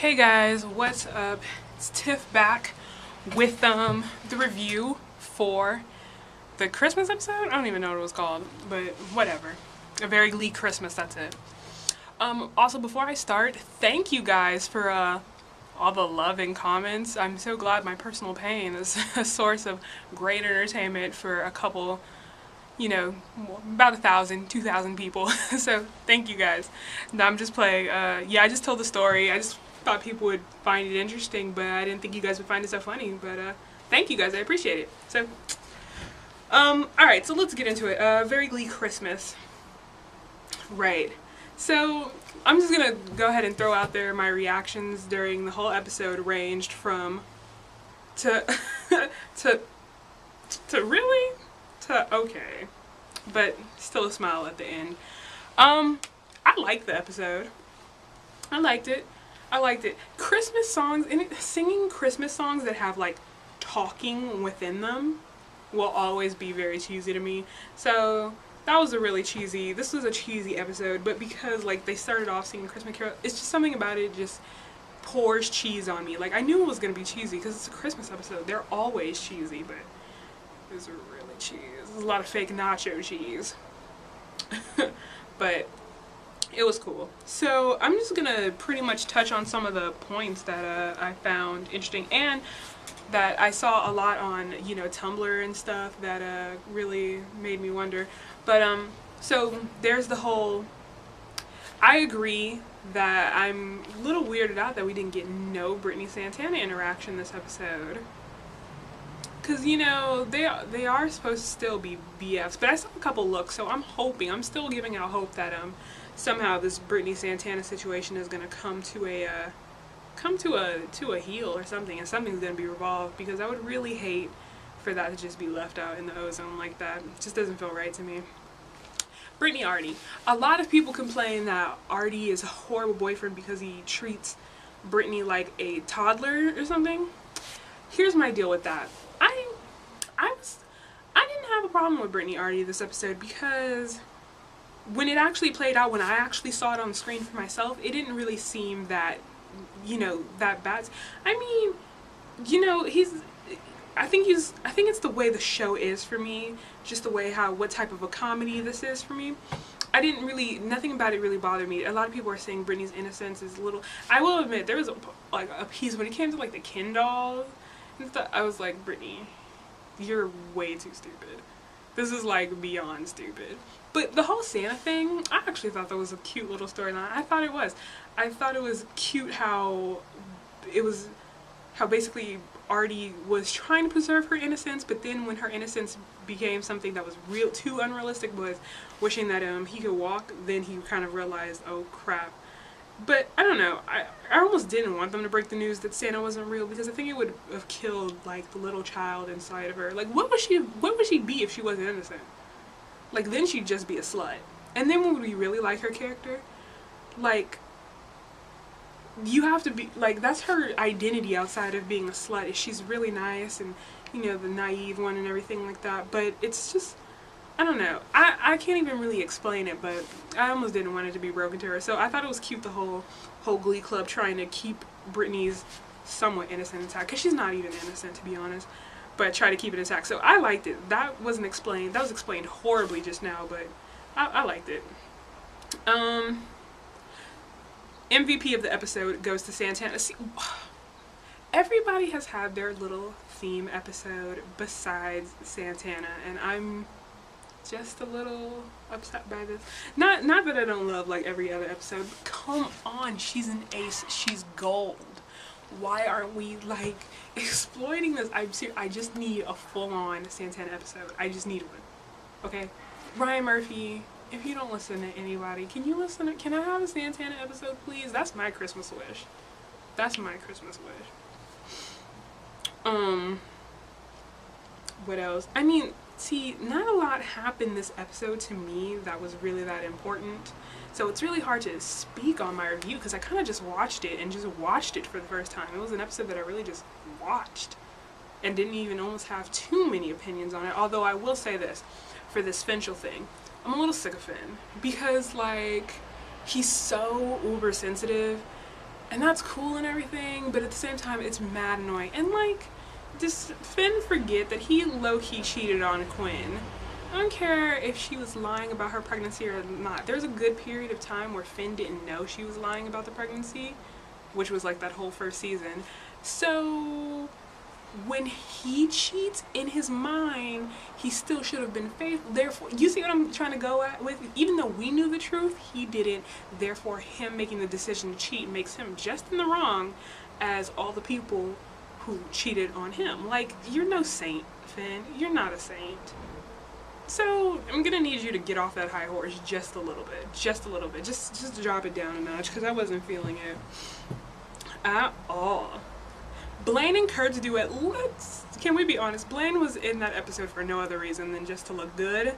Hey guys, what's up? It's Tiff back with the review for the Christmas episode? I don't even know what it was called, but whatever. A Very Glee Christmas, that's it. Also, before I start, thank you guys for all the love and comments. I'm so glad my personal pain is a source of great entertainment for a couple, about 1,000, 2,000 people. So thank you guys. No, I'm just playing. Yeah, I just told the story. I just thought people would find it interesting, but I didn't think you guys would find it so funny. But thank you guys. I appreciate it. So, alright, so let's get into it. Very Glee Christmas. Right. So, I'm just gonna go ahead and throw out there my reactions during the whole episode ranged from to really to okay, but still a smile at the end. I liked the episode. I liked it. Christmas songs, and singing Christmas songs that have like talking within them will always be very cheesy to me. So that was this was a cheesy episode, but because like they started off singing Christmas Carol, it's just something about it just pours cheese on me. Like I knew it was gonna be cheesy because it's a Christmas episode. They're always cheesy, but it was really cheese. There's a lot of fake nacho cheese. But it was cool. So I'm just gonna pretty much touch on some of the points that I found interesting and that I saw a lot on, Tumblr and stuff that really made me wonder. But so there's the whole, I agree that I'm a little weirded out that we didn't get no Brittany Santana interaction this episode. Cause they are supposed to still be BFs, but I saw a couple looks, so I'm still giving out hope that somehow this Brittany Santana situation is gonna come to a heel or something, and something's gonna be revolved, because I would really hate for that to just be left out in the ozone like that. It just doesn't feel right to me. Brittany Artie. A lot of people complain that Artie is a horrible boyfriend because he treats Brittany like a toddler or something. Here's my deal with that. I didn't have a problem with Brittany Artie this episode, because when it actually played out, when I actually saw it on the screen for myself, it didn't really seem that, that bad. I mean, I think it's the way the show is for me, just the way what type of a comedy this is for me. Nothing about it really bothered me. A lot of people are saying Brittany's innocence is a little, I will admit, there was a piece when it came to like the Ken doll and stuff, I was like, Brittany, you're way too stupid. This is like beyond stupid. But the whole Santa thing, I actually thought that was a cute little storyline. I thought it was cute how basically Artie was trying to preserve her innocence, but then when her innocence became something that was too unrealistic, was wishing that he could walk, then he kind of realized, oh crap. But I don't know, I almost didn't want them to break the news that Santa wasn't real, because I think it would have killed like the little child inside of her. Like what would she be if she wasn't innocent? Like then she'd just be a slut. And then would we really like her character? Like you have to be like, that's her identity outside of being a slut, is she's really nice and the naive one and everything like that. But it's just, I don't know. I can't even really explain it, but I almost didn't want it to be broken to her. So I thought it was cute, the whole Glee Club trying to keep Brittany's somewhat innocent intact, because she's not even innocent, to be honest, but try to keep it intact. So I liked it. That wasn't explained. That was explained horribly just now, but I liked it. MVP of the episode goes to Santana. See, everybody has had their little theme episode besides Santana, and I'm just a little upset by this. Not that I don't love like every other episode, but come on, she's an ace, she's gold. Why aren't we like exploiting this? I'm serious. I just need a full-on Santana episode. I just need one. Okay, Ryan Murphy, if you don't listen to anybody, can I have a Santana episode, please? That's my Christmas wish. That's my Christmas wish. What else? I mean, see, not a lot happened this episode to me that was really that important. So it's really hard to speak on my review, because I kind of just watched it for the first time. It was an episode that I really just watched and didn't even almost have too many opinions on it. Although I will say this, for this Finchel thing, I'm a little sick of Finn, because like he's so uber sensitive And that's cool and everything, but at the same time, it's mad annoying. And like, does Finn forget that he low-key cheated on Quinn? I don't care if she was lying about her pregnancy or not. There's a good period of time where Finn didn't know she was lying about the pregnancy, which was like that whole first season. So when he cheats in his mind, he still should have been faithful. Therefore, you see what I'm trying to go at with? Even though we knew the truth, he didn't. Therefore, him making the decision to cheat makes him just in the wrong as all the people who cheated on him. Like, you're no saint, Finn. You're not a saint. So I'm gonna need you to get off that high horse just a little bit. Just a little bit. Just drop it down a notch, because I wasn't feeling it at all. Blaine and Kurt's duet, can we be honest? Blaine was in that episode for no other reason than just to look good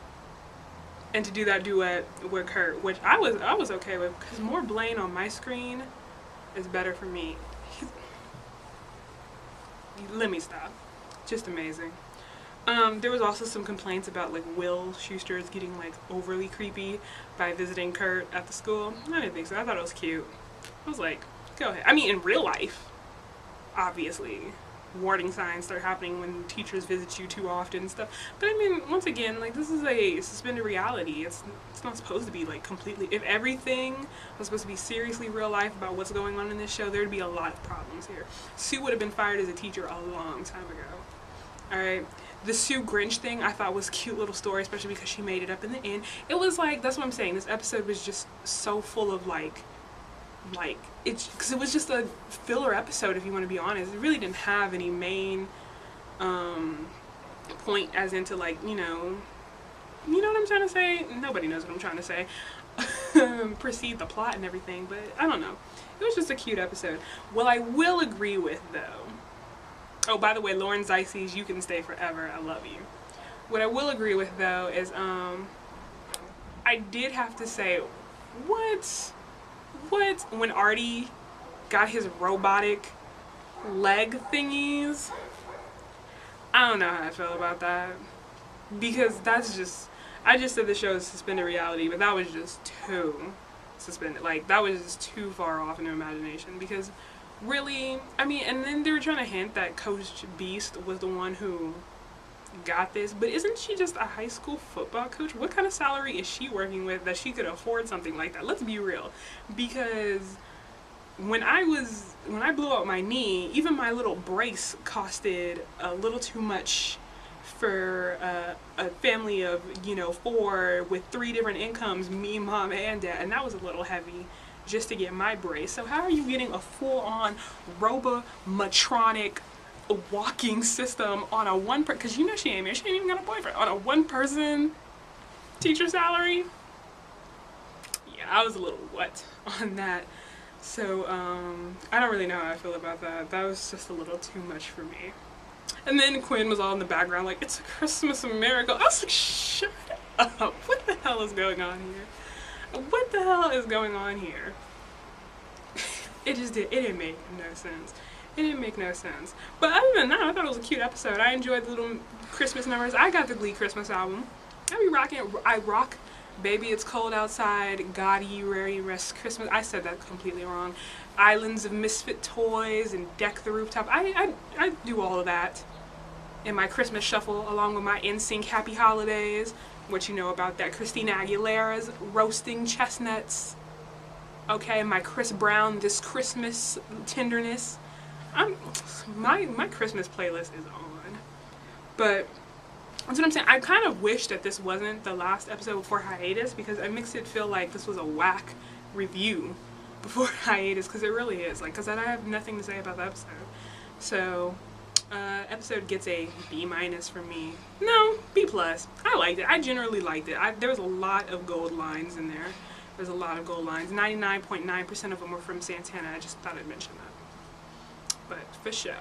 and to do that duet with Kurt, which I was okay with, because more Blaine on my screen is better for me. Let me stop. Just amazing. There was also some complaints about like Will Schuester is getting like overly creepy by visiting Kurt at the school. I didn't think so. I thought it was cute. I was like, go ahead. I mean, in real life, obviously, warning signs start happening when teachers visit you too often and stuff. But I mean, once again, like, this is a suspended reality. It's not supposed to be like completely. If everything was supposed to be seriously real life about what's going on in this show, there'd be a lot of problems here. Sue would have been fired as a teacher a long time ago. All right. The Sue Grinch thing I thought was a cute little story, especially because she made it up in the end. It was like, that's what I'm saying, this episode was just so full of like because it was just a filler episode, if you want to be honest. It really didn't have any main point, as into like, you know what I'm trying to say? Nobody knows what I'm trying to say. Precede the plot and everything, but I don't know. It was just a cute episode. Well, I will agree with, though. Oh, by the way, Lauren Zeises, you can stay forever. I love you. What I will agree with, though, is I did have to say, what? When Artie got his robotic leg thingies, I don't know how I feel about that. Because that's just, I just said the show is suspended reality, but that was just too suspended. Like, that was just too far off in their imagination. Because really, I mean, and then they were trying to hint that Coach Beast was the one who got this, but isn't she just a high school football coach? What kind of salary is she working with that she could afford something like that? Let's be real. Because when I blew out my knee, even my little brace costed a little too much for a family of, 4 with 3 different incomes, me, mom, and dad, and that was a little heavy just to get my brace. So how are you getting a full-on robomatronic walking system on a one-person, because she ain't even got a boyfriend, on a one-person teacher salary? Yeah, I was a little what on that. So I don't really know how I feel about that. That was just a little too much for me. And then Quinn was all in the background like, it's a Christmas miracle. I was like, shut up. What the hell is going on here? What the hell is going on here? It didn't make no sense. It didn't make no sense. But other than that, I thought it was a cute episode. I enjoyed the little Christmas numbers. I got the Glee Christmas album. I rock Baby It's Cold Outside, God Ye Rary Rest Christmas. I said that completely wrong. Islands of Misfit Toys and Deck the Rooftop. I do all of that in my Christmas shuffle, along with my NSYNC Happy Holidays. What you know about that? Christina Aguilera's Roasting Chestnuts. Okay, my Chris Brown This Christmas Tenderness. My Christmas playlist is on. But that's what I'm saying. I kind of wish that this wasn't the last episode before hiatus, because it makes it feel like this was a whack review before hiatus, because it really is. Like, because I have nothing to say about the episode. So, episode gets a B- from me. No, B+. I liked it. I generally liked it. There was a lot of gold lines in there. There's a lot of gold lines. 99.9% of them were from Santana. I just thought I'd mention that. But for show.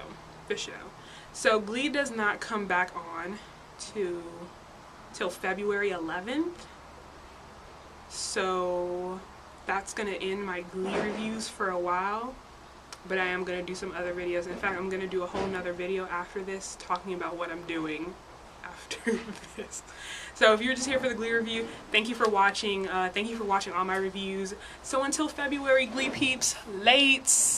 So Glee does not come back on till February 11th. So that's gonna end my Glee reviews for a while. But I am gonna do some other videos. In fact, I'm gonna do a whole nother video after this talking about what I'm doing after this. So if you're just here for the Glee review, thank you for watching. Thank you for watching all my reviews. So until February, Glee peeps, lates.